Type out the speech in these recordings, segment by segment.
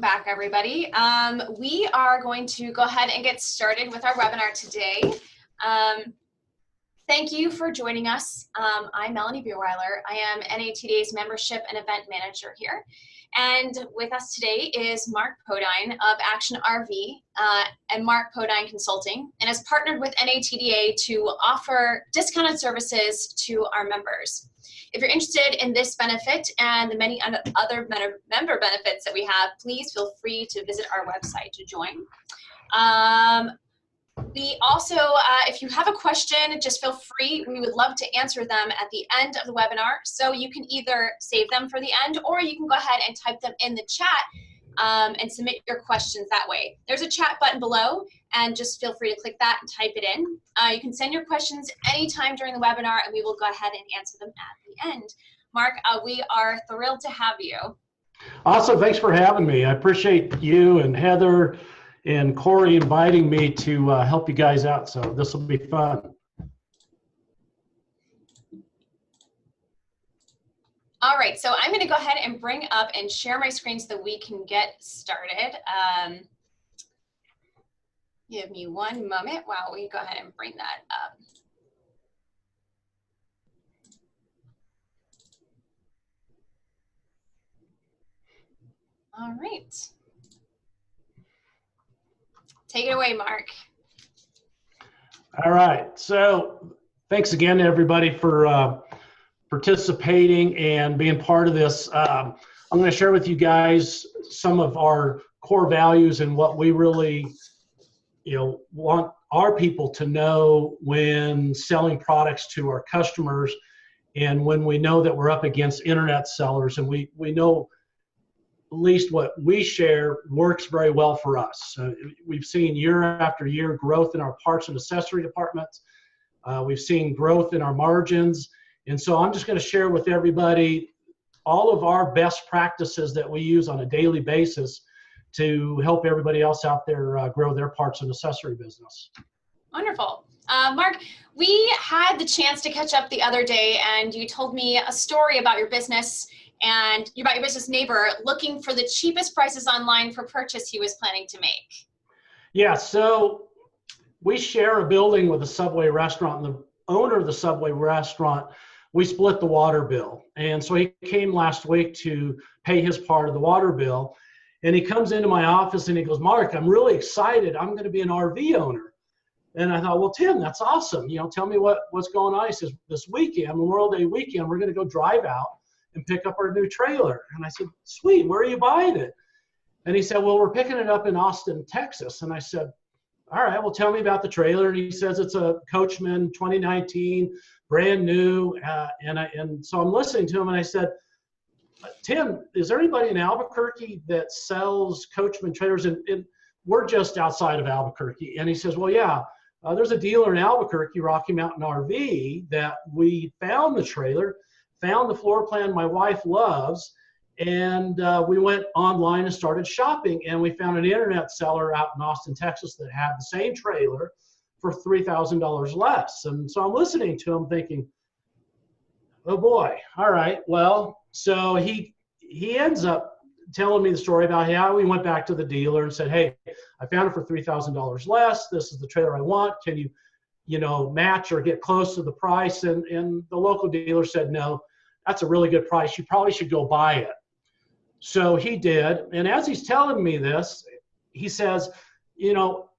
Back, everybody. We are going to go ahead and get started with our webinar today. Thank you for joining us. I'm Melanie Bierweiler. I am NATDA's Membership and Event Manager here. And with us today is Mark Podeyn of Action RV and Mark Podeyn Consulting, and has partnered with NATDA to offer discounted services to our members. If you're interested in this benefit and the many other member benefits that we have, please feel free to visit our website to join. We also, if you have a question, just feel free. We would love to answer them at the end of the webinar. So you can either save them for the end, or you can go ahead and type them in the chat and submit your questions that way. There's a chat button below, and just feel free to click that and type it in. You can send your questions anytime during the webinar, and we will go ahead and answer them at the end. Mark, we are thrilled to have you. Awesome. Thanks for having me. I appreciate you and Heather and Corey inviting me to help you guys out. So this will be fun. All right, so I'm going to go ahead and bring up and share my screen so that we can get started. Give me one moment while we go ahead and bring that up. All right. Take it away, Mark. All right. So thanks again to everybody for participating and being part of this. I'm going to share with you guys some of our core values and what we really, want our people to know when selling products to our customers, and when we know that we're up against internet sellers, and we know at least what we share works very well for us. We've seen year after year growth in our parts and accessory departments. We've seen growth in our margins. And so I'm just going to share with everybody all of our best practices that we use on a daily basis to help everybody else out there grow their parts and accessory business. Wonderful. Mark, we had the chance to catch up the other day, and you told me a story about your business and about your business neighbor looking for the cheapest prices online for purchase he was planning to make. Yeah, so we share a building with a Subway restaurant, and the owner of the Subway restaurant, we split the water bill. And so he came last week to pay his part of the water bill. And he comes into my office and he goes, "Mark, I'm really excited. I'm going to be an RV owner." And I thought, well, Tim, that's awesome. Tell me what's going on. He says, "This weekend, Memorial Day weekend, we're going to go drive out and pick up our new trailer." And I said, "Sweet, where are you buying it?" And he said, "Well, we're picking it up in Austin, Texas." And I said, "All right, well, tell me about the trailer." And he says it's a Coachman 2019, brand new. And so I'm listening to him, and I said, "Tim, is there anybody in Albuquerque that sells Coachman trailers?" And we're just outside of Albuquerque. And he says, "Well, yeah, there's a dealer in Albuquerque, Rocky Mountain RV, that we found the trailer, found the floor plan my wife loves, and we went online and started shopping, and we found an internet seller out in Austin, Texas that had the same trailer for $3,000 less." And so I'm listening to him thinking, oh boy, all right, well, so he ends up telling me the story about how we went back to the dealer and said, "Hey, I found it for $3,000 less. This is the trailer I want. Can you, match or get close to the price?" And the local dealer said, "No, that's a really good price. You probably should go buy it." So he did. And as he's telling me this, he says,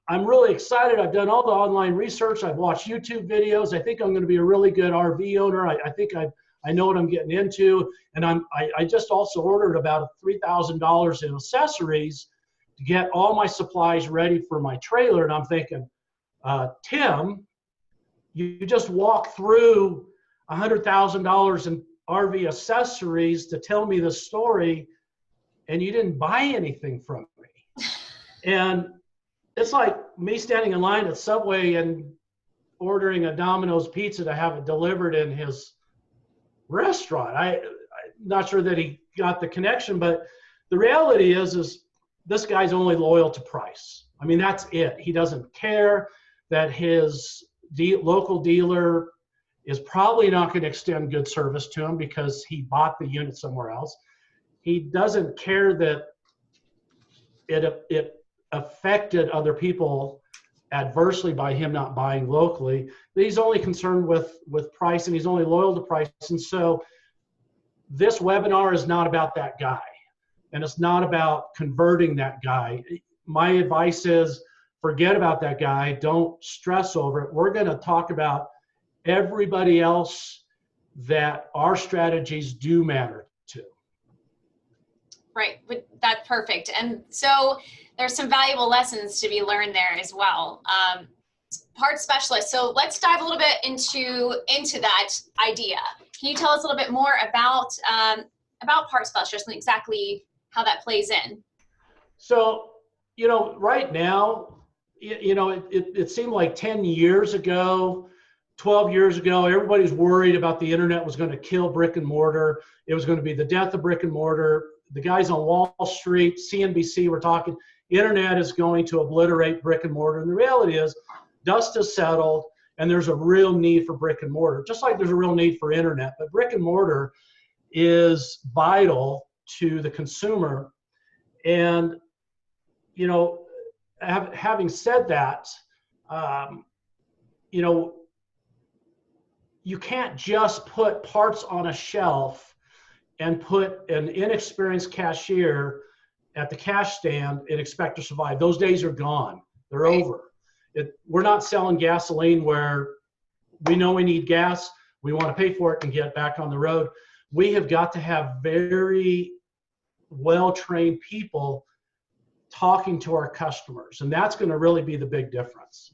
"I'm really excited. I've done all the online research. I've watched YouTube videos. I think I'm going to be a really good RV owner. I think I know what I'm getting into. And I just also ordered about $3,000 in accessories to get all my supplies ready for my trailer." And I'm thinking, Tim, you just walked through $100,000 in RV accessories to tell me this story, and you didn't buy anything from me. And it's like me standing in line at Subway and ordering a Domino's pizza to have it delivered in his restaurant. I'm not sure that he got the connection, but the reality is this guy's only loyal to price. I mean, that's it. He doesn't care that his local dealer is probably not going to extend good service to him because he bought the unit somewhere else. He doesn't care that it affected other people adversely by him not buying locally. He's only concerned with price, and he's only loyal to price. And so this webinar is not about that guy, and it's not about converting that guy. My advice is forget about that guy. Don't stress over it. We're going to talk about everybody else that our strategies do matter to. Right, that's perfect. And so there's some valuable lessons to be learned there as well. Parts specialist. So let's dive a little bit into that idea. Can you tell us a little bit more about parts specialist and exactly how that plays in? So, right now, it seemed like 10 years ago, 12 years ago, everybody's worried about the internet was going to kill brick and mortar. It was going to be the death of brick and mortar. The guys on Wall Street, CNBC were talking, internet is going to obliterate brick and mortar. And the reality is, dust has settled, and there's a real need for brick and mortar, just like there's a real need for internet. But brick and mortar is vital to the consumer. And, having said that, you can't just put parts on a shelf and put an inexperienced cashier at the cash stand and expect to survive. Those days are gone. They're over. We're not selling gasoline where we know we need gas, we want to pay for it and get back on the road. We have got to have very well-trained people talking to our customers, and that's going to really be the big difference.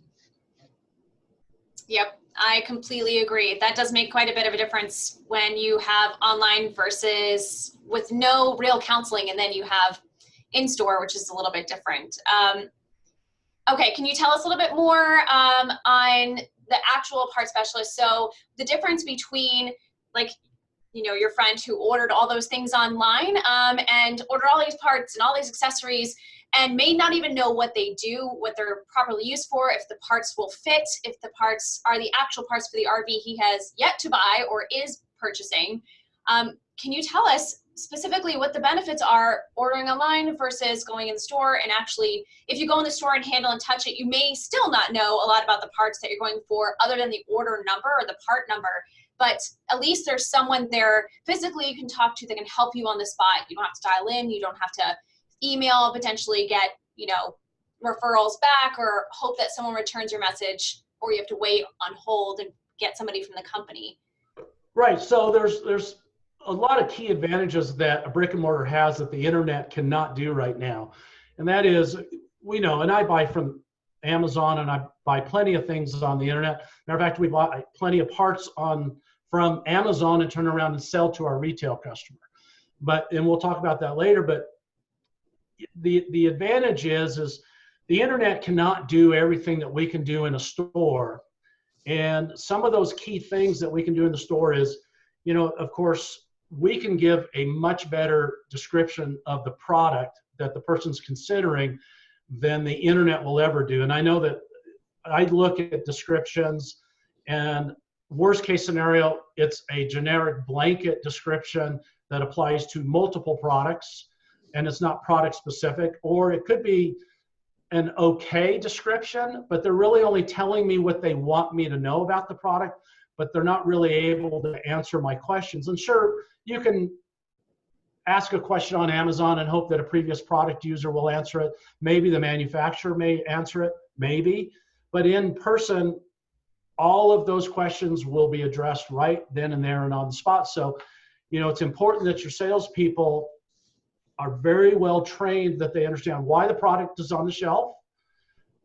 Yep, I completely agree. That does make quite a bit of a difference when you have online versus with no real counseling, and then you have in-store, which is a little bit different. Okay, can you tell us a little bit more on the actual part specialist? So the difference between, like, your friend who ordered all those things online and ordered all these parts and all these accessories and may not even know what they do, what they're properly used for, if the parts will fit, if the parts are the actual parts for the RV he has yet to buy or is purchasing. Can you tell us specifically what the benefits are ordering online versus going in the store? And actually, if you go in the store and handle and touch it, you may still not know a lot about the parts that you're going for other than the order number or the part number. But at least there's someone there physically you can talk to that can help you on the spot. You don't have to dial in. You don't have to email, potentially get, referrals back or hope that someone returns your message, or you have to wait on hold and get somebody from the company. Right. So there's a lot of key advantages that a brick and mortar has that the internet cannot do right now. And that is, we know, and I buy from Amazon and I buy plenty of things on the internet. Matter of fact, we buy plenty of parts from Amazon and turn around and sell to our retail customer. And we'll talk about that later, but the advantage is the internet cannot do everything that we can do in a store. And some of those key things that we can do in the store is, of course, we can give a much better description of the product that the person's considering than the internet will ever do. And I know that I look at descriptions, and worst case scenario, it's a generic blanket description that applies to multiple products, and it's not product specific. Or it could be an okay description, but they're really only telling me what they want me to know about the product, but they're not really able to answer my questions. And sure, you can ask a question on Amazon and hope that a previous product user will answer it. Maybe the manufacturer may answer it, maybe. But in person, all of those questions will be addressed right then and there and on the spot. So, it's important that your salespeople are very well trained, that they understand why the product is on the shelf.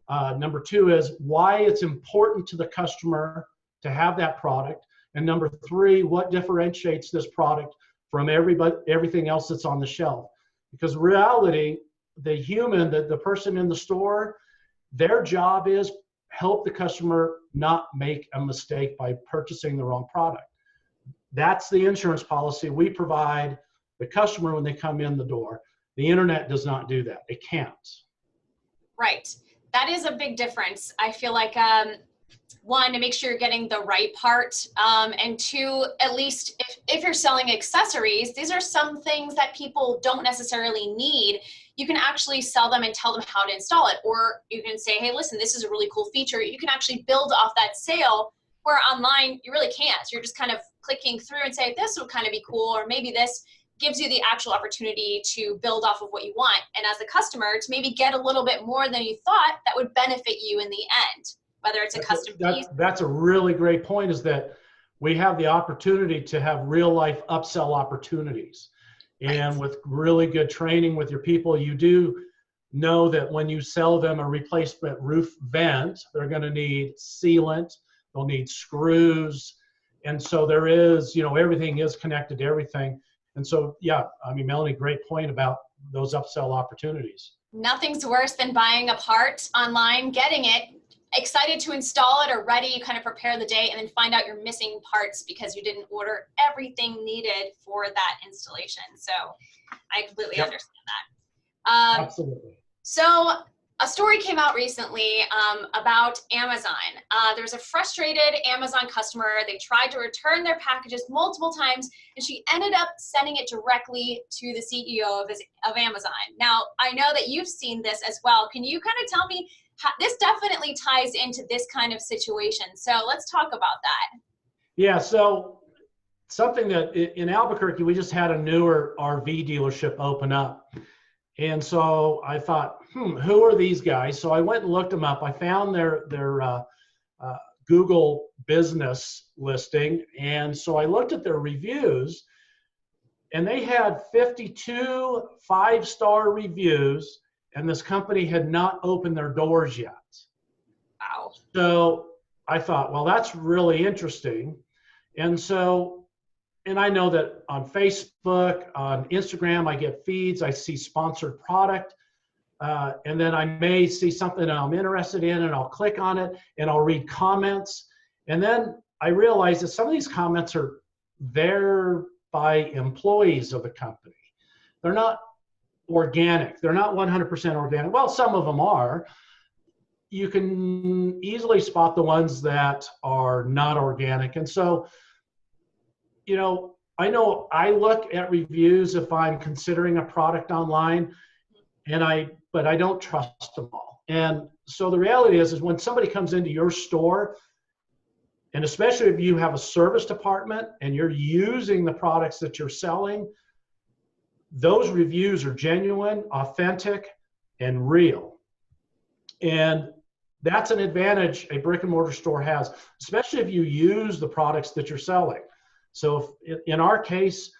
Number two is why it's important to the customer to have that product. And number three, what differentiates this product from everything else that's on the shelf. Because reality, the person in the store, their job is help the customer not make a mistake by purchasing the wrong product. That's the insurance policy we provide the customer when they come in the door. The internet does not do that. It can't. Right. That is a big difference. I feel like, one, to make sure you're getting the right part, and two, at least if you're selling accessories, these are some things that people don't necessarily need. you can actually sell them and tell them how to install it. Or you can say, hey, listen, this is a really cool feature. You can actually build off that sale, where online you really can't. You're just kind of clicking through and say, this would kind of be cool, or maybe this gives you the actual opportunity to build off of what you want. And as a customer, to maybe get a little bit more than you thought, that would benefit you in the end, whether it's a custom piece. That's a really great point, is that we have the opportunity to have real life upsell opportunities. And with really good training with your people, you do know that when you sell them a replacement roof vent, they're going to need sealant, they'll need screws. And so there is, you know, everything is connected to everything. And so, yeah, I mean, Melanie, great point about those upsell opportunities. Nothing's worse than buying a part online, getting it, excited to install it or ready, you kind of prepare the day, and then find out you're missing parts because you didn't order everything needed for that installation. So I completely understand that. Absolutely. So a story came out recently about Amazon. There's a frustrated Amazon customer. They tried to return their packages multiple times, and she ended up sending it directly to the CEO of Amazon. Now, I know that you've seen this as well. Can you kind of tell me, this definitely ties into this kind of situation. So let's talk about that. Yeah, so something that in Albuquerque, we just had a newer RV dealership open up. And so I thought, who are these guys? So I went and looked them up. I found their Google business listing. And so I looked at their reviews, and they had 52 5-star reviews, and this company had not opened their doors yet. Wow. So I thought, well, that's really interesting. And so, and I know that on Facebook, on Instagram, I get feeds, I see sponsored product, and then I may see something that I'm interested in, and I'll click on it, and I'll read comments. And then I realize that some of these comments are there by employees of the company. They're not organic. They're not 100% organic. Well, some of them are. You can easily spot the ones that are not organic. And so, you know I look at reviews if I'm considering a product online, but I don't trust them all. And so the reality is when somebody comes into your store, and especially if you have a service department and you're using the products that you're selling, those reviews are genuine, authentic, and real. And that's an advantage a brick and mortar store has, especially if you use the products that you're selling. So if, in our case,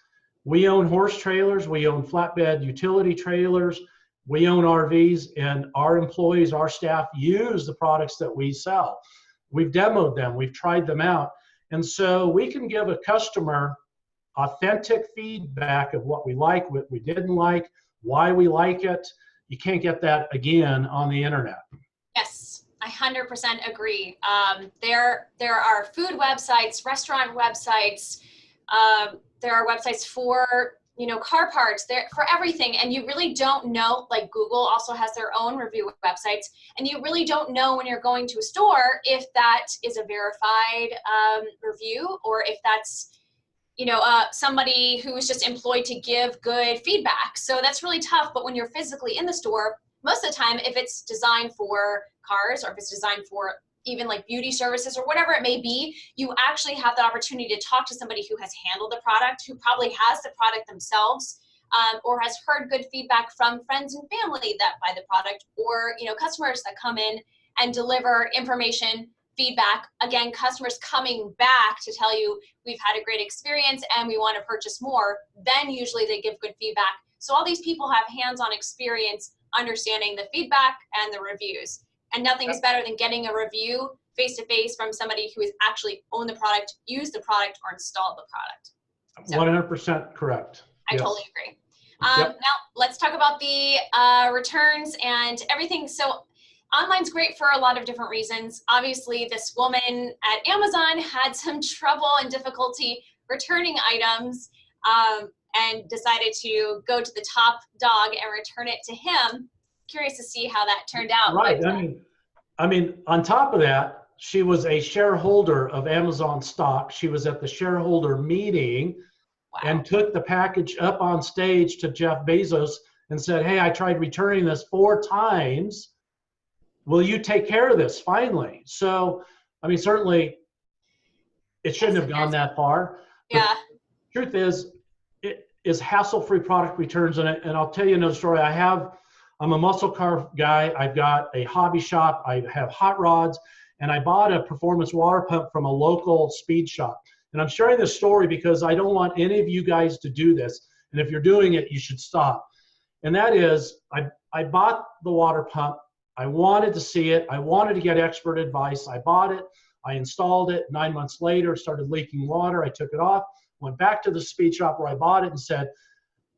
we own horse trailers, we own flatbed utility trailers, we own RVs, and our employees, our staff use the products that we sell. We've demoed them, we've tried them out. And so we can give a customer authentic feedback of what we like, what we didn't like, why we like it. You can't get that again on the internet. Yes, I 100% agree. There are food websites, restaurant websites. There are websites for car parts, there for everything, and you really don't know. Like Google also has their own review websites, and you really don't know when you're going to a store if that is a verified review, or if that's somebody who is just employed to give good feedback. So that's really tough. But when you're physically in the store, most of the time, if it's designed for cars, or if it's designed for even like beauty services or whatever it may be, you actually have the opportunity to talk to somebody who has handled the product, who probably has the product themselves, or has heard good feedback from friends and family that buy the product, or customers that come in and deliver information, feedback. Again, customers coming back to tell you, we've had a great experience and we want to purchase more. Then usually they give good feedback. So all these people have hands-on experience understanding the feedback and the reviews. And nothing is better than getting a review face-to-face from somebody who has actually owned the product, used the product, or installed the product. So, 100% correct. I totally agree. Now let's talk about the returns and everything. So online's great for a lot of different reasons. Obviously, this woman at Amazon had some trouble and difficulty returning items, and decided to go to the top dog and return it to him. Curious to see how that turned out. Right. I mean, on top of that, she was a shareholder of Amazon stock. She was at the shareholder meeting. Wow. And took the package up on stage to Jeff Bezos and said, hey, I tried returning this 4 times. Will you take care of this finally? So, I mean, certainly it shouldn't have gone that far. Yeah. The truth is, it is hassle-free product returns in it. And I'll tell you another story. I'm a muscle car guy. I've got a hobby shop. I have hot rods, and I bought a performance water pump from a local speed shop. And I'm sharing this story because I don't want any of you guys to do this. And if you're doing it, you should stop. And that is, I bought the water pump. I wanted to see it. I wanted to get expert advice. I bought it. I installed it. 9 months later, it started leaking water. I took it off, went back to the speed shop where I bought it and said,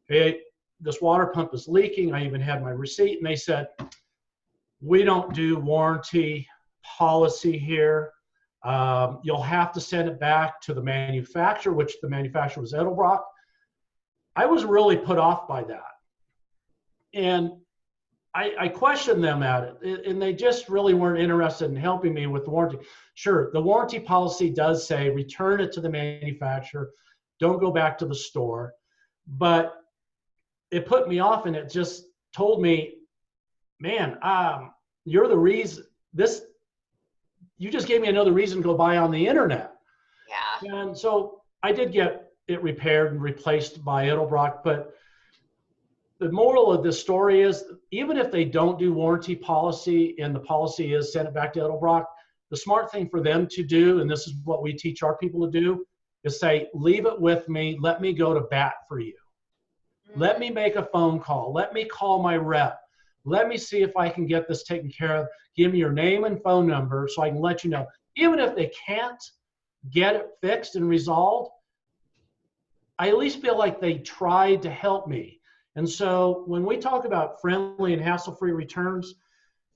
hey, this water pump is leaking. I even had my receipt. And they said, we don't do warranty policy here. You'll have to send it back to the manufacturer, which the manufacturer was Edelbrock. I was really put off by that. And I questioned them at it, and they just really weren't interested in helping me with the warranty. Sure, the warranty policy does say return it to the manufacturer, don't go back to the store. But it put me off, and it just told me, man, you're the reason you just gave me another reason to go buy on the internet. Yeah. And so I did get it repaired and replaced by Edelbrock, but the moral of this story is, even if they don't do warranty policy and the policy is send it back to Edelbrock, the smart thing for them to do, and this is what we teach our people to do, is say, leave it with me. Let me go to bat for you. Let me make a phone call. Let me call my rep. Let me see if I can get this taken care of. Give me your name and phone number so I can let you know. Even if they can't get it fixed and resolved, I at least feel like they tried to help me. And so when we talk about friendly and hassle-free returns,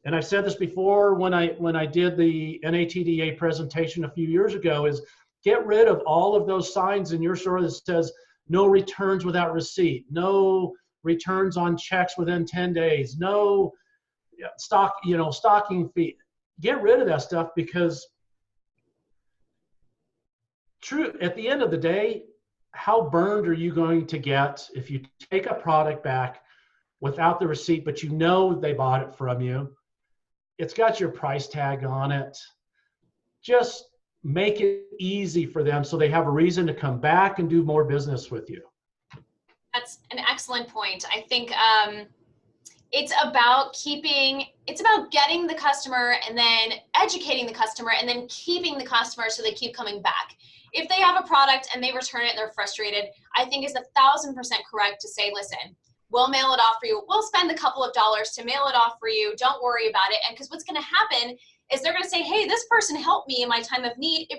and I've said this before when I did the NATDA presentation a few years ago, is get rid of all of those signs in your store that says no returns without receipt, no returns on checks within 10 days, no stocking fee. Get rid of that stuff, because at the end of the day, how burned are you going to get if you take a product back without the receipt, but you know they bought it from you? It's got your price tag on it. Just make it easy for them so they have a reason to come back and do more business with you. That's an excellent point. I think it's about getting the customer and then educating the customer and then keeping the customer so they keep coming back. If they have a product and they return it and they're frustrated, I think it's 1,000% correct to say, listen, we'll mail it off for you. We'll spend a couple of dollars to mail it off for you. Don't worry about it. And because what's going to happen is they're going to say, hey, this person helped me in my time of need.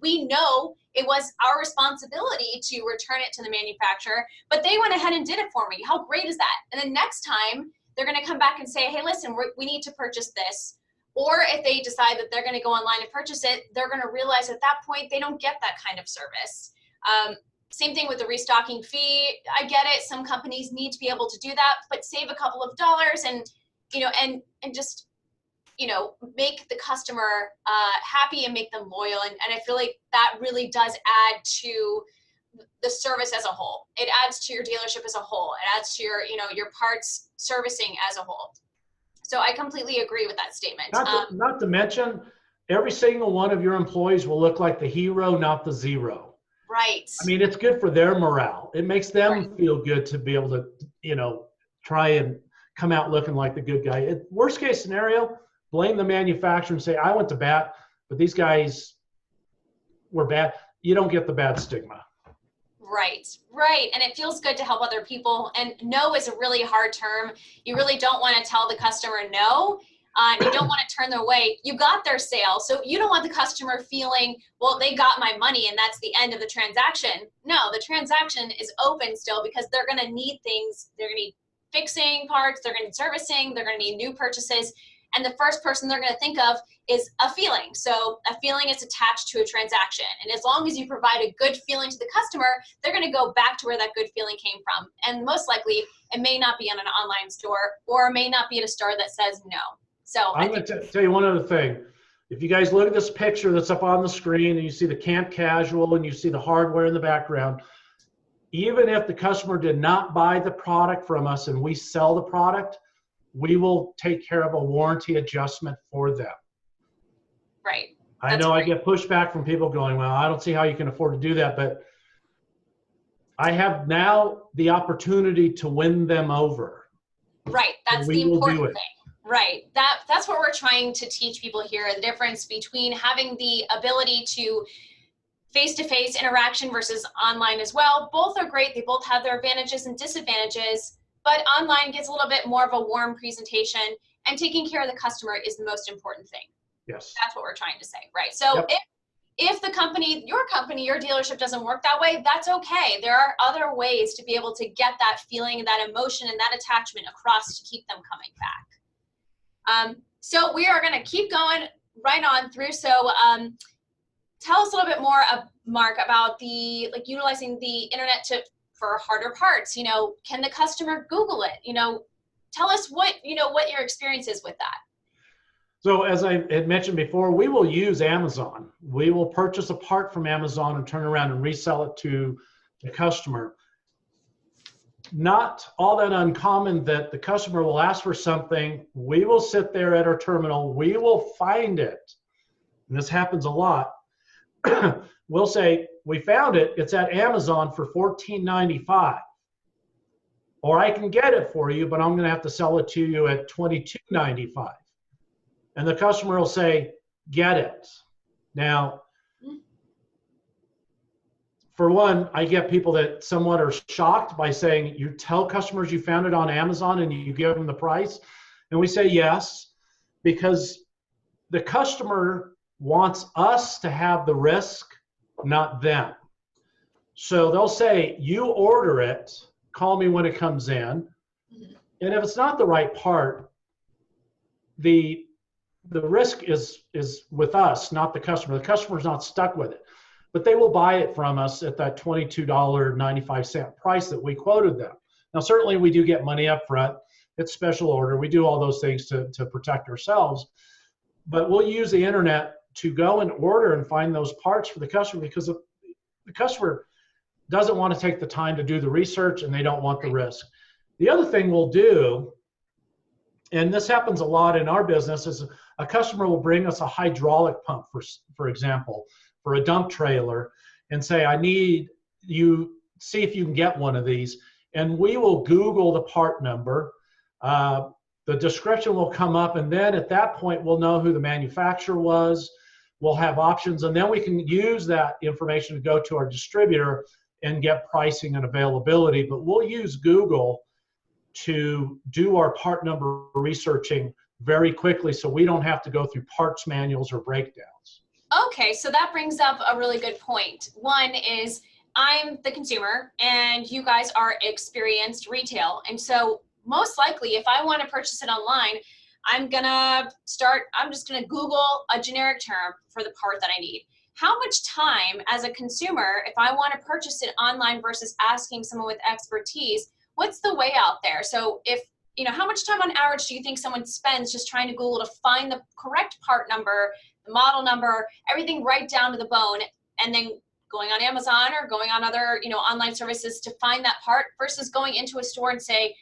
We know it was our responsibility to return it to the manufacturer, but they went ahead and did it for me. How great is that? And then next time they're going to come back and say, hey, listen, we need to purchase this. Or if they decide that they're going to go online and purchase it, they're going to realize at that point they don't get that kind of service. Same thing with the restocking fee. I get it. Some companies need to be able to do that, but save a couple of dollars and just make the customer happy and make them loyal. And I feel like that really does add to the service as a whole. It adds to your dealership as a whole. It adds to your parts servicing as a whole. So I completely agree with that statement. Not to mention, every single one of your employees will look like the hero, not the zero. Right. I mean, it's good for their morale. It makes them feel good to be able to, try and come out looking like the good guy. Worst case scenario, blame the manufacturer and say, I went to bat, but these guys were bad. You don't get the bad stigma. Right. And it feels good to help other people. And no is a really hard term. You really don't want to tell the customer no. You don't want to turn them away. You got their sale. So you don't want the customer feeling, well, they got my money and that's the end of the transaction. No, the transaction is open still because they're going to need things. They're going to need fixing parts. They're going to need servicing. They're going to need new purchases. And the first person they're going to think of is a feeling. So a feeling is attached to a transaction. And as long as you provide a good feeling to the customer, they're going to go back to where that good feeling came from. And most likely, it may not be on an online store or it may not be at a store that says no. So I'm going to tell you one other thing. If you guys look at this picture that's up on the screen and you see the Camp Casual and you see the hardware in the background, even if the customer did not buy the product from us and we sell the product, we will take care of a warranty adjustment for them. Right. I know I get pushback from people going, well, I don't see how you can afford to do that, but I have now the opportunity to win them over. Right. That's the will important do it. thing. Right. That's what we're trying to teach people here. The difference between having the ability to face-to-face interaction versus online as well. Both are great. They both have their advantages and disadvantages, but online gets a little bit more of a warm presentation, and taking care of the customer is the most important thing. Yes. That's what we're trying to say, right? So Yep. if the company, your dealership doesn't work that way, that's okay. There are other ways to be able to get that feeling and that emotion and that attachment across to keep them coming back. So we are going to keep going right on through. So tell us a little bit more, Mark, about utilizing the internet for harder parts. Can the customer Google it? Tell us what your experience is with that. So as I had mentioned before, we will use Amazon. We will purchase a part from Amazon and turn around and resell it to the customer. Not all that uncommon that the customer will ask for something. We will sit there at our terminal. We will find it. And this happens a lot. We'll say, we found it. It's at Amazon for $14.95. Or I can get it for you, but I'm going to have to sell it to you at $22.95. And the customer will say, get it. Now, for one, I get people that somewhat are shocked by saying, you tell customers you found it on Amazon and you give them the price. And we say yes, because the customer wants us to have the risk, not them. So they'll say, you order it, call me when it comes in. And if it's not the right part, the risk is with us, not the customer. The customer's not stuck with it, but they will buy it from us at that $22.95 price that we quoted them. Now, certainly we do get money up front. It's special order. We do all those things to protect ourselves, but we'll use the internet to go and order and find those parts for the customer, because the customer doesn't want to take the time to do the research and they don't want the risk. The other thing we'll do, and this happens a lot in our business, is a customer will bring us a hydraulic pump, for example, for a dump trailer, and say, I need you, see if you can get one of these. And we will Google the part number. The description will come up, and then at that point, we'll know who the manufacturer was. We'll have options, and then we can use that information to go to our distributor and get pricing and availability. But we'll use Google to do our part number researching very quickly, so we don't have to go through parts manuals or breakdowns. Okay, so that brings up a really good point. One is, I'm the consumer and you guys are experienced retail. And so most likely if I want to purchase it online, I'm just gonna Google a generic term for the part that I need. How much time as a consumer, if I want to purchase it online versus asking someone with expertise, what's the way out there? So how much time on average do you think someone spends just trying to Google to find the correct part number, the model number, everything right down to the bone, and then going on Amazon or going on other, online services to find that part, versus going into a store and say,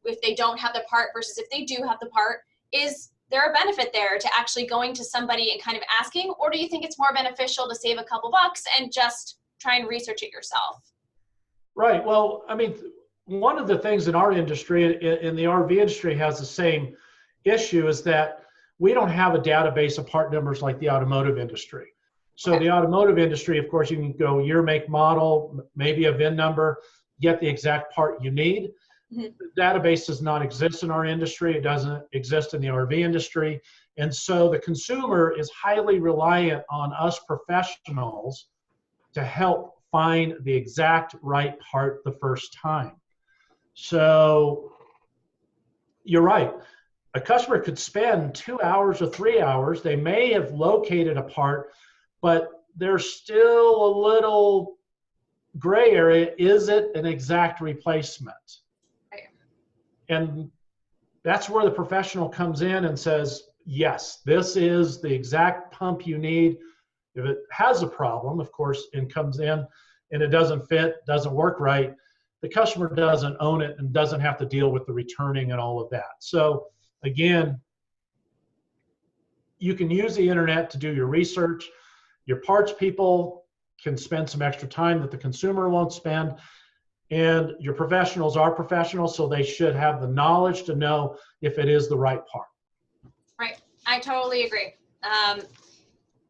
if they don't have the part versus if they do have the part, is there a benefit there to actually going to somebody and kind of asking, or do you think it's more beneficial to save a couple bucks and just try and research it yourself? Right. Well, I mean, one of the things in our industry, in the RV industry, has the same issue, is that we don't have a database of part numbers like the automotive industry. So the automotive industry, of course, you can go year, make, model, maybe a VIN number, get the exact part you need. The database does not exist in our industry. It doesn't exist in the RV industry. And so the consumer is highly reliant on us professionals to help find the exact right part the first time. So you're right. A customer could spend 2 hours or 3 hours. They may have located a part, but there's still a little gray area. Is it an exact replacement? And that's where the professional comes in and says, yes, this is the exact pump you need. If it has a problem, of course, and comes in and it doesn't fit, doesn't work right, the customer doesn't own it and doesn't have to deal with the returning and all of that. So again, you can use the internet to do your research. Your parts people can spend some extra time that the consumer won't spend. And your professionals are professionals, so they should have the knowledge to know if it is the right part. Right. I totally agree.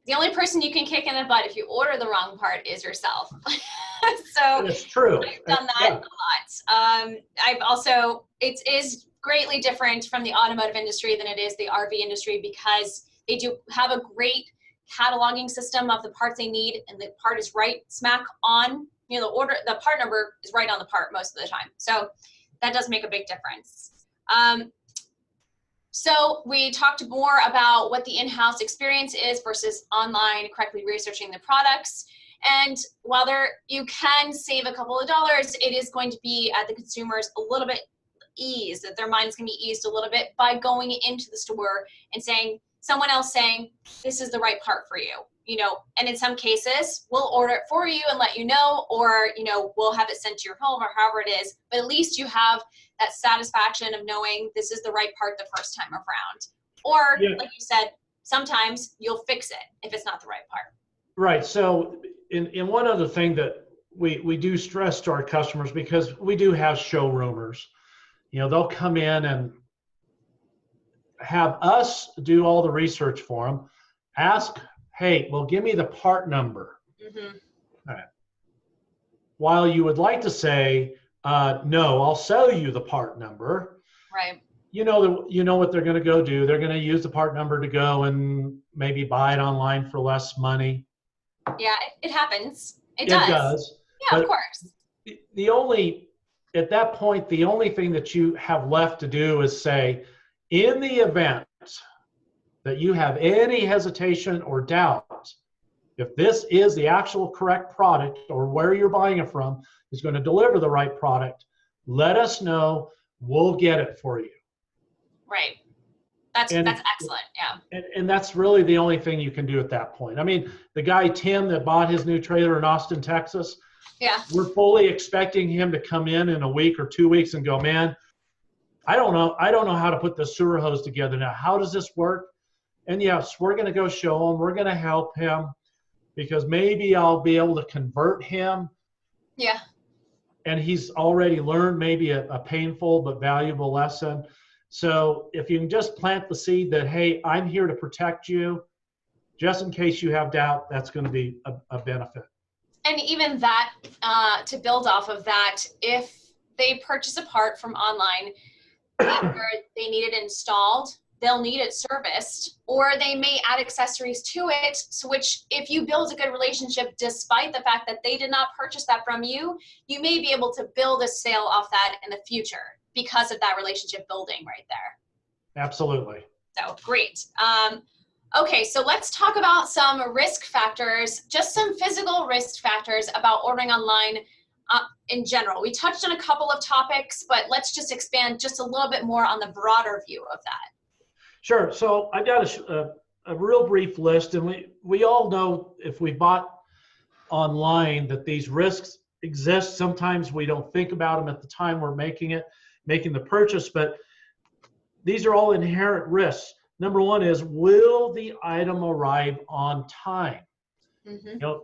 The only person you can kick in the butt if you order the wrong part is yourself. So it's true. I've done that a lot. I've also, it is greatly different from the automotive industry than it is the RV industry, because they do have a great cataloging system of the parts they need, and the part is right smack on, you know, the part number is right on the part most of the time. So that does make a big difference. So we talked more about what the in-house experience is versus online, correctly researching the products. And while you can save a couple of dollars, it is going to be at the consumers a little bit eased, that their minds can be eased a little bit by going into the store and someone else saying, this is the right part for you. You know, and in some cases, we'll order it for you and let you know, or, you know, we'll have it sent to your home, or however it is. But at least you have that satisfaction of knowing this is the right part the first time around. Or, like you said, sometimes you'll fix it if it's not the right part. Right. So, in one other thing that we do stress to our customers, because we do have showroomers, you know, they'll come in and have us do all the research for them, ask, hey, well, give me the part number. Mm-hmm. All right. While you would like to say, no, I'll sell you the part number. Right. You know what they're going to go do. They're going to use the part number to go and maybe buy it online for less money. Yeah, it happens. It does. Yeah, but of course. At that point, the only thing that you have left to do is say, in the event that you have any hesitation or doubt, if this is the actual correct product, or where you're buying it from is going to deliver the right product, let us know. We'll get it for you. Right. That's excellent. Yeah. And that's really the only thing you can do at that point. I mean, the guy, Tim, that bought his new trailer in Austin, Texas, yeah, we're fully expecting him to come in a week or 2 weeks and go, man, I don't know how to put the sewer hose together now. How does this work? And yes, we're going to go show him. We're going to help him, because maybe I'll be able to convert him. Yeah. And he's already learned maybe a painful but valuable lesson. So if you can just plant the seed that, hey, I'm here to protect you, just in case you have doubt, that's going to be a benefit. And even that, to build off of that, if they purchase a part from online, either they need it installed, they'll need it serviced, or they may add accessories to it, so which, if you build a good relationship despite the fact that they did not purchase that from you, you may be able to build a sale off that in the future because of that relationship building right there. Absolutely. So great. Okay, so let's talk about some risk factors, just some physical risk factors about ordering online in general. We touched on a couple of topics, but let's just expand just a little bit more on the broader view of that. Sure. So I've got a real brief list, and we all know if we bought online that these risks exist. Sometimes we don't think about them at the time we're making the purchase, but these are all inherent risks. Number one is, will the item arrive on time? Mm-hmm. You know,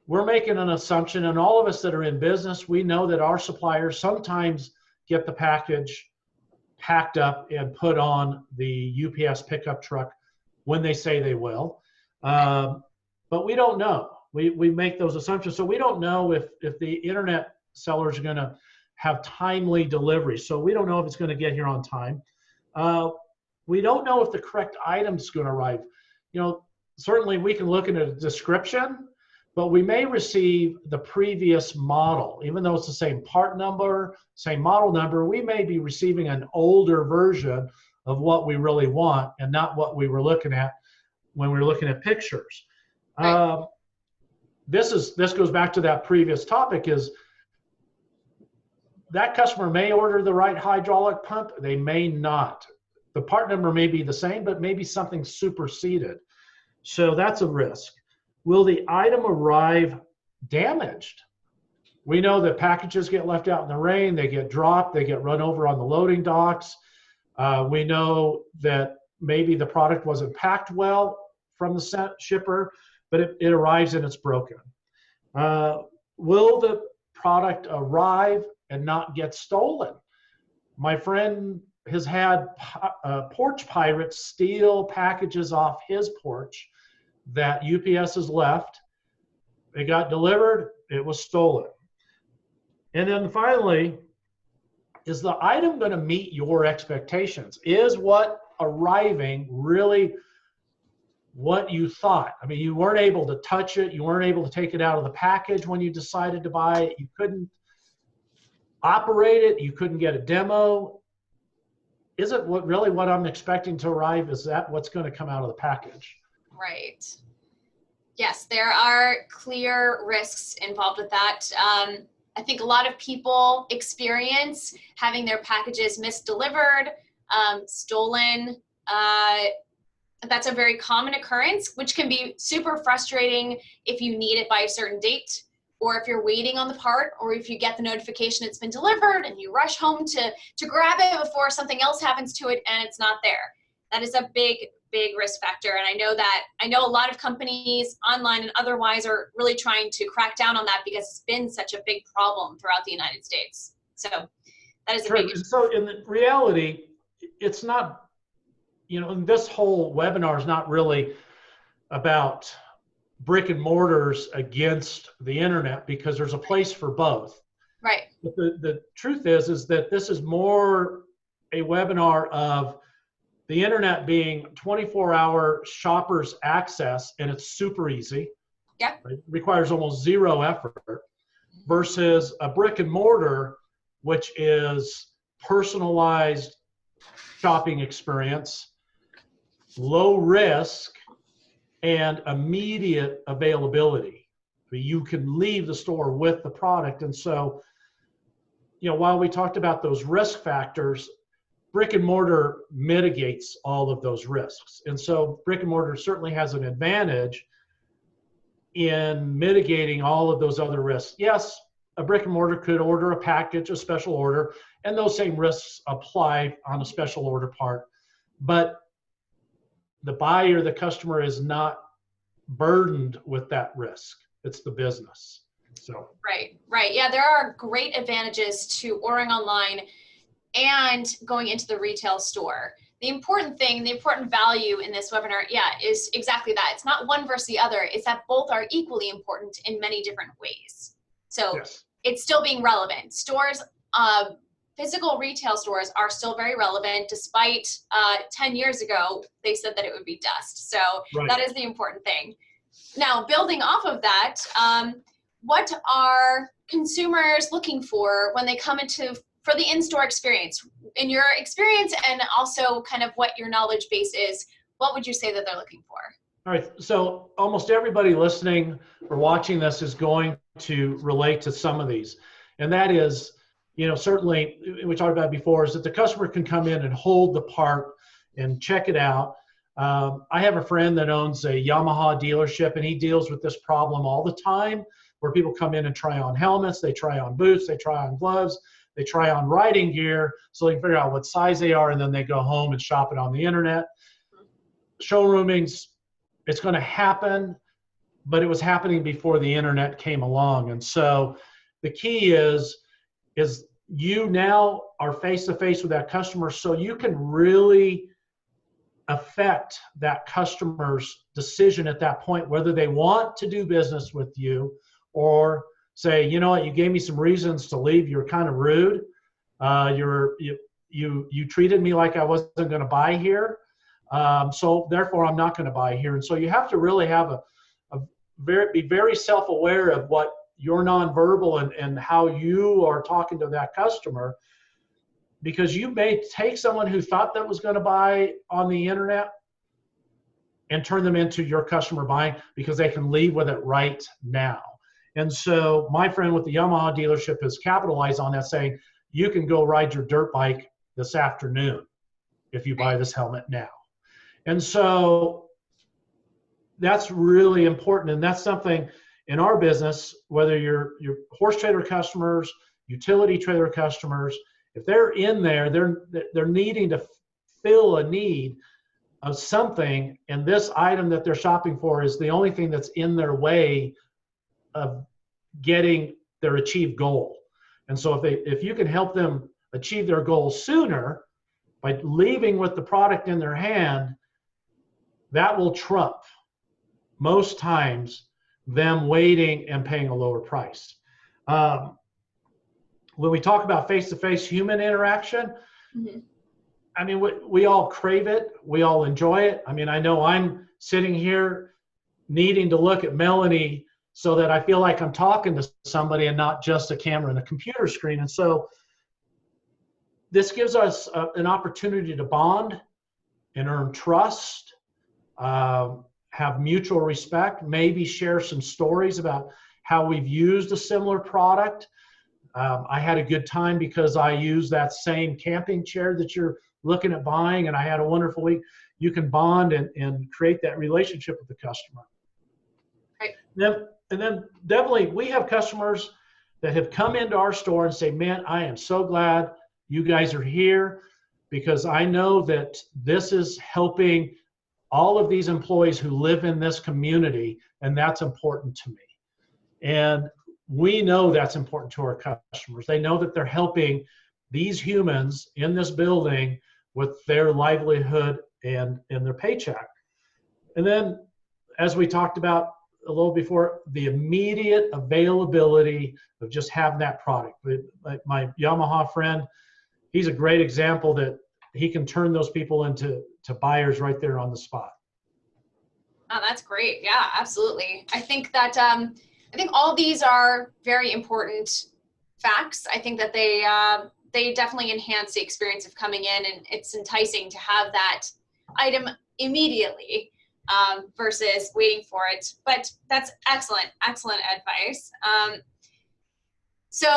we're making an assumption, and all of us that are in business, we know that our suppliers sometimes get the package packed up and put on the UPS pickup truck when they say they will. But we don't know. We make those assumptions. So we don't know if the internet sellers are going to have timely delivery. So we don't know if it's going to get here on time. We don't know if the correct item's going to arrive. You know, certainly we can look at a description, but we may receive the previous model. Even though it's the same part number, same model number, we may be receiving an older version of what we really want and not what we were looking at when we were looking at pictures. Right. This goes back to that previous topic, is that customer may order the right hydraulic pump, they may not. The part number may be the same, but maybe something superseded. So that's a risk. Will the item arrive damaged? We know that packages get left out in the rain, they get dropped, they get run over on the loading docks. We know that maybe the product wasn't packed well from the shipper, but it arrives and it's broken. Will the product arrive and not get stolen? My friend has had porch pirates steal packages off his porch that UPS has left. It got delivered, it was stolen. And then finally, is the item going to meet your expectations? Is what arriving really what you thought? I mean, you weren't able to touch it. You weren't able to take it out of the package when you decided to buy it. You couldn't operate it. You couldn't get a demo. Is it really what I'm expecting to arrive? Is that what's going to come out of the package? Right. Yes, there are clear risks involved with that. I think a lot of people experience having their packages misdelivered, stolen. That's a very common occurrence, which can be super frustrating if you need it by a certain date, or if you're waiting on the part, or if you get the notification it's been delivered and you rush home to grab it before something else happens to it and it's not there. That is a big risk factor. And I know a lot of companies online and otherwise are really trying to crack down on that because it's been such a big problem throughout the United States. So that is a big issue. So in the reality, it's not, this whole webinar is not really about brick and mortars against the internet, because there's a place for both. Right. But the truth is that this is more a webinar of the internet being 24-hour shoppers access, and it's super easy. Yeah. It requires almost zero effort, versus a brick and mortar, which is personalized shopping experience, low risk, and immediate availability. You can leave the store with the product. And so, while we talked about those risk factors, brick and mortar mitigates all of those risks. And so brick and mortar certainly has an advantage in mitigating all of those other risks. Yes, a brick and mortar could order a package, a special order, and those same risks apply on a special order part. But the buyer, the customer, is not burdened with that risk. It's the business. So right. Yeah, there are great advantages to ordering online and going into the retail store. The important thing, the important value in this webinar, is exactly that. It's not one versus the other. It's that both are equally important in many different ways. So yes, it's still being relevant. Stores, physical retail stores are still very relevant, despite 10 years ago, they said that it would be dust. So That is the important thing. Now, building off of that, what are consumers looking for when they come for the in-store experience? In your experience, and also kind of what your knowledge base is, what would you say that they're looking for? All right, so almost everybody listening or watching this is going to relate to some of these. And that is, certainly, we talked about before, is that the customer can come in and hold the part and check it out. I have a friend that owns a Yamaha dealership, and he deals with this problem all the time, where people come in and try on helmets, they try on boots, they try on gloves, they try on riding gear so they can figure out what size they are, and then they go home and shop it on the internet. Showrooming's, it's going to happen, but it was happening before the internet came along. And so the key is you now are face-to-face with that customer, so you can really affect that customer's decision at that point, whether they want to do business with you or say, you know what, you gave me some reasons to leave. You're kind of rude. You treated me like I wasn't going to buy here. So therefore I'm not going to buy here. And so you have to really have be very self-aware of what your nonverbal and how you are talking to that customer, because you may take someone who thought that was going to buy on the internet and turn them into your customer buying, because they can leave with it right now. And so my friend with the Yamaha dealership has capitalized on that, saying, you can go ride your dirt bike this afternoon if you buy this helmet now. And so that's really important. And that's something, in our business, whether you're horse trader customers, utility trailer customers, if they're in there, they're needing to fill a need of something, and this item that they're shopping for is the only thing that's in their way of getting their achieved goal. And so if you can help them achieve their goal sooner by leaving with the product in their hand, that will trump most times them waiting and paying a lower price. When we talk about face-to-face human interaction, mm-hmm. I mean, we all crave it. We all enjoy it. I mean, I know I'm sitting here needing to look at Melanie so that I feel like I'm talking to somebody and not just a camera and a computer screen. And so this gives us an opportunity to bond and earn trust, have mutual respect, maybe share some stories about how we've used a similar product. I had a good time because I used that same camping chair that you're looking at buying, and I had a wonderful week. You can bond and create that relationship with the customer. Right. And then definitely we have customers that have come into our store and say, man, I am so glad you guys are here because I know that this is helping all of these employees who live in this community, and that's important to me. And we know that's important to our customers. They know that they're helping these humans in this building with their livelihood and their paycheck. And then, as we talked about a little before, the immediate availability of just having that product. My Yamaha friend, he's a great example that he can turn those people into buyers right there on the spot. Oh, that's great. Yeah, absolutely. I think that I think all these are very important facts. I think that they definitely enhance the experience of coming in, and it's enticing to have that item immediately versus waiting for it. But that's excellent advice. So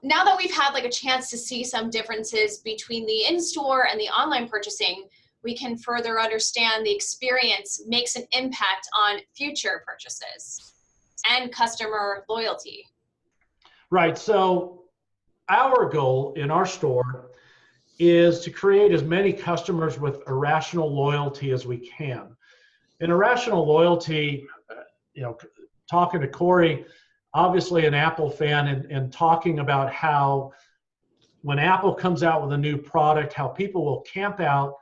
now that we've had like a chance to see some differences between the in-store and the online purchasing, we can further understand the experience makes an impact on future purchases and customer loyalty. Right. So our goal in our store is to create as many customers with irrational loyalty as we can. And irrational loyalty, talking to Corey, obviously an Apple fan, and talking about how when Apple comes out with a new product, how people will camp out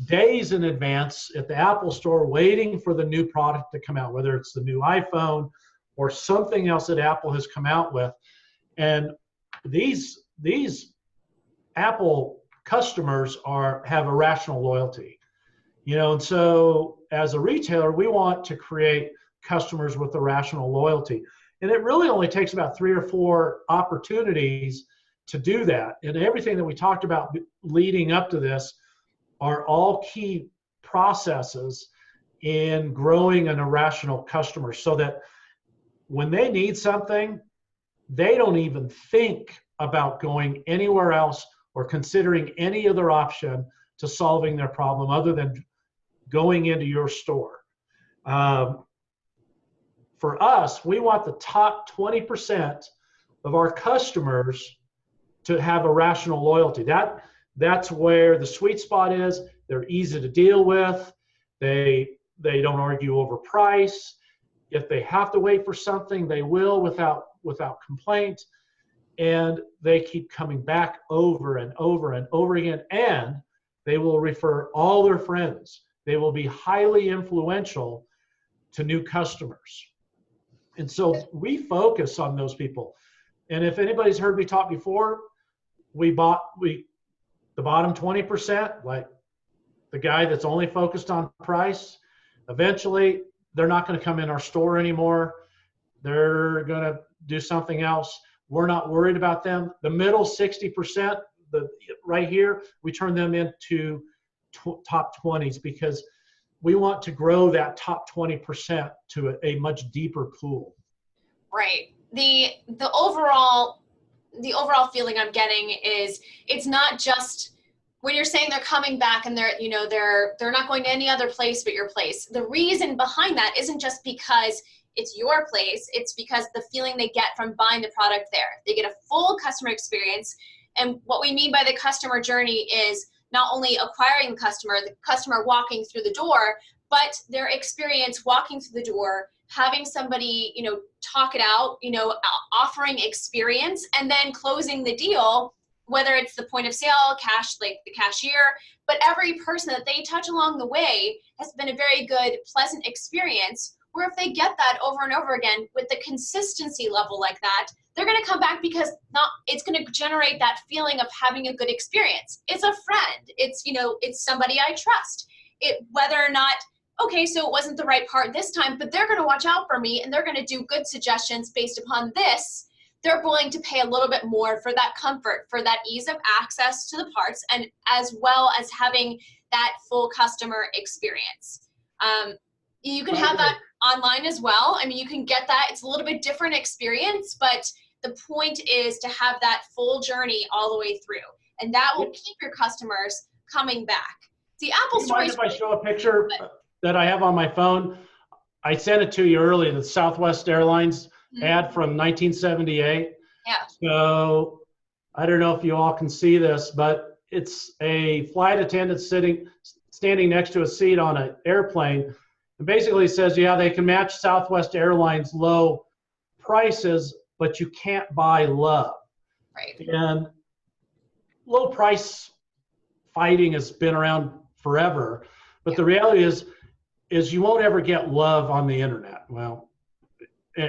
days in advance at the Apple store waiting for the new product to come out, whether it's the new iPhone or something else that Apple has come out with. And these Apple customers have irrational loyalty, and so as a retailer, we want to create customers with irrational loyalty. And it really only takes about 3 or 4 opportunities to do that. And everything that we talked about leading up to this are all key processes in growing an irrational customer, so that when they need something, they don't even think about going anywhere else or considering any other option to solving their problem other than going into your store. For us, we want the top 20% of our customers to have irrational loyalty. That's where the sweet spot is. They're easy to deal with. They don't argue over price. If they have to wait for something, they will without complaint. And they keep coming back over and over and over again. And they will refer all their friends. They will be highly influential to new customers. And so we focus on those people. And if anybody's heard me talk before, the bottom 20%, like the guy that's only focused on price, eventually they're not going to come in our store anymore. They're going to do something else. We're not worried about them. The middle 60%, right here, we turn them into top 20s because we want to grow that top 20% to a much deeper pool. Right. The overall feeling I'm getting is it's not just when you're saying they're coming back and they're not going to any other place but your place. The reason behind that isn't just because it's your place. It's because the feeling they get from buying the product there. They get a full customer experience. And what we mean by the customer journey is not only acquiring the customer walking through the door, but their experience walking through the door, having somebody, talk it out, offering experience, and then closing the deal, whether it's the point of sale, cash, like the cashier, but every person that they touch along the way has been a very good, pleasant experience, where if they get that over and over again with the consistency level like that, they're going to come back because it's going to generate that feeling of having a good experience. It's a friend. It's, it's somebody I trust. Whether or not, okay, so it wasn't the right part this time, but they're going to watch out for me and they're going to do good suggestions based upon this. They're willing to pay a little bit more for that comfort, for that ease of access to the parts, and as well as having that full customer experience. You can have that online as well. I mean, you can get that. It's a little bit different experience, but the point is to have that full journey all the way through, and that will keep your customers coming back. The Apple Store. Mind if I show a picture that I have on my phone? I sent it to you earlier, the Southwest Airlines ad from 1978. Yeah. So I don't know if you all can see this, but it's a flight attendant standing next to a seat on an airplane. And basically says, yeah, they can match Southwest Airlines low prices, but you can't buy love. Right. And low price fighting has been around forever, but the reality is you won't ever get love on the internet. Well,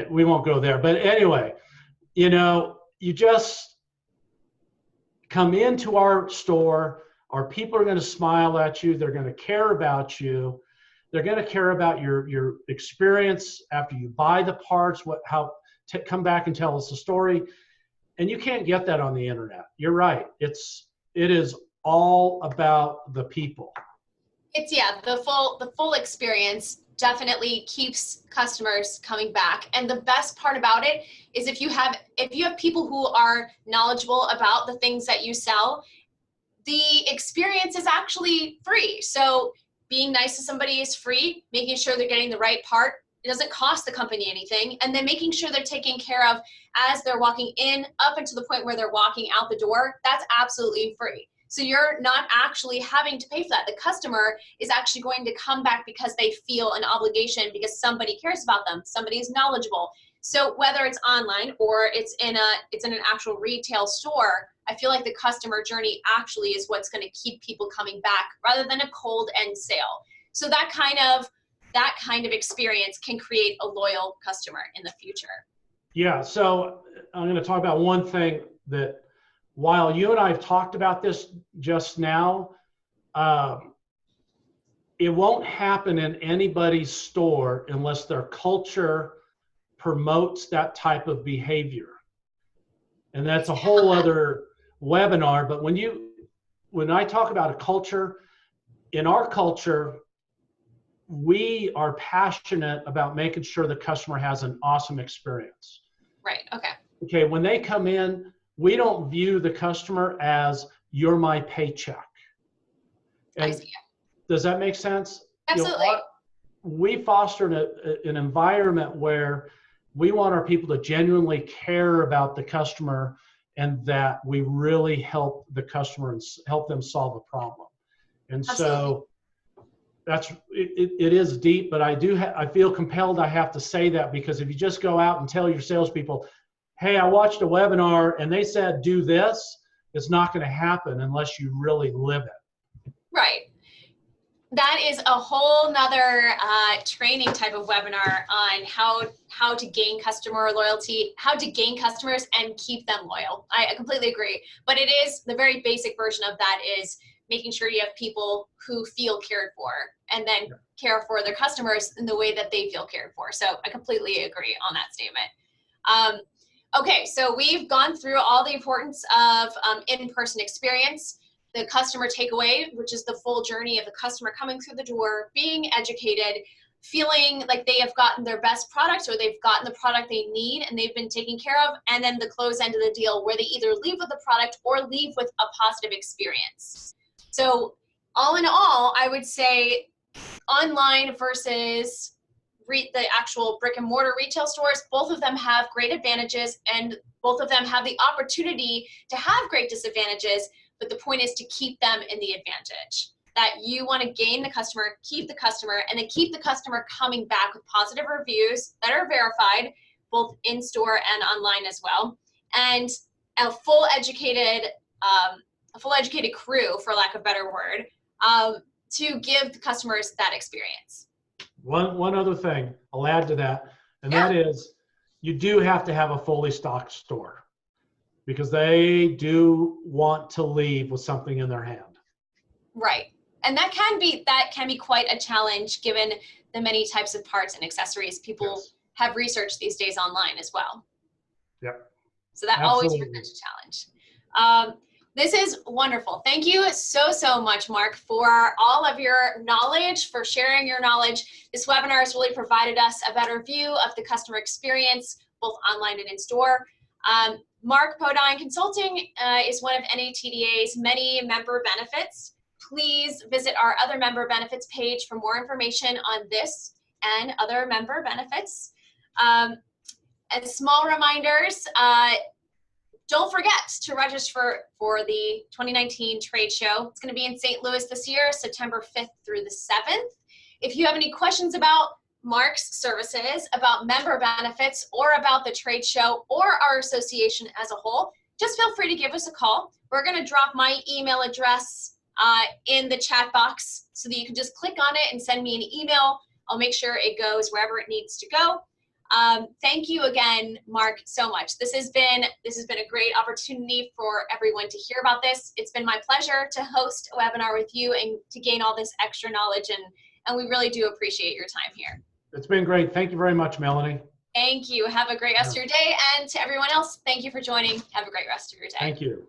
we won't go there, but anyway, you just come into our store. Our people are going to smile at you. They're going to care about you. They're going to care about your experience after you buy the parts, come back and tell us a story. And you can't get that on the internet. You're right. It is all about the people. It's the full experience definitely keeps customers coming back. And the best part about it is if you have people who are knowledgeable about the things that you sell, the experience is actually free. So being nice to somebody is free, making sure they're getting the right part. It doesn't cost the company anything. And then making sure they're taken care of as they're walking in up until the point where they're walking out the door, that's absolutely free. So you're not actually having to pay for that. The customer is actually going to come back because they feel an obligation, because somebody cares about them, somebody is knowledgeable. So whether it's online or it's in an actual retail store, I feel like the customer journey actually is what's going to keep people coming back rather than a cold end sale. So that kind of experience can create a loyal customer in the future. Yeah, so I'm going to talk about one thing that, while you and I have talked about this just now, it won't happen in anybody's store unless their culture promotes that type of behavior. And that's a whole other webinar. But when I talk about a culture, in our culture, we are passionate about making sure the customer has an awesome experience. Right, okay. Okay, when they come in, we don't view the customer as you're my paycheck. And I see. Does that make sense? Absolutely. We foster an environment where we want our people to genuinely care about the customer, and that we really help the customer and help them solve a problem. And so it is deep, but I feel compelled I have to say that, because if you just go out and tell your salespeople, hey, I watched a webinar and they said do this, it's not going to happen unless you really live it. Right. That is a whole nother training type of webinar on how to gain customer loyalty, how to gain customers and keep them loyal. I completely agree. But it is the very basic version of that is making sure you have people who feel cared for and then care for their customers in the way that they feel cared for. So I completely agree on that statement. Okay, so we've gone through all the importance of in-person experience, the customer takeaway, which is the full journey of the customer coming through the door, being educated, feeling like they have gotten their best product or they've gotten the product they need and they've been taken care of, and then the close end of the deal where they either leave with a product or leave with a positive experience. So all in all, I would say online versus the actual brick and mortar retail stores, both of them have great advantages and both of them have the opportunity to have great disadvantages, but the point is to keep them in the advantage. That you want to gain the customer, keep the customer, and then keep the customer coming back with positive reviews that are verified, both in store and online as well, and a full educated crew, for lack of a better word, to give the customers that experience. One other thing I'll add to that, and that is you do have to have a fully stocked store because they do want to leave with something in their hand. Right. And that can be quite a challenge given the many types of parts and accessories people have researched these days online as well. Yep. So that always presents a challenge. This is wonderful. Thank you so much, Mark, for all of your knowledge, for sharing your knowledge. This webinar has really provided us a better view of the customer experience, both online and in store. Mark Podeyn Consulting is one of NATDA's many member benefits. Please visit our other member benefits page for more information on this and other member benefits. And small reminders, don't forget to register for the 2019 trade show. It's going to be in St. Louis this year, September 5th through the 7th. If you have any questions about Mark's services, about member benefits, or about the trade show or our association as a whole, just feel free to give us a call. We're going to drop my email address in the chat box so that you can just click on it and send me an email. I'll make sure it goes wherever it needs to go. Thank you again, Mark, so much. This has been a great opportunity for everyone to hear about this. It's been my pleasure to host a webinar with you and to gain all this extra knowledge, and we really do appreciate your time here. It's been great. Thank you very much, Melanie. Thank you. Have a great rest of your day, and to everyone else, thank you for joining. Have a great rest of your day. Thank you.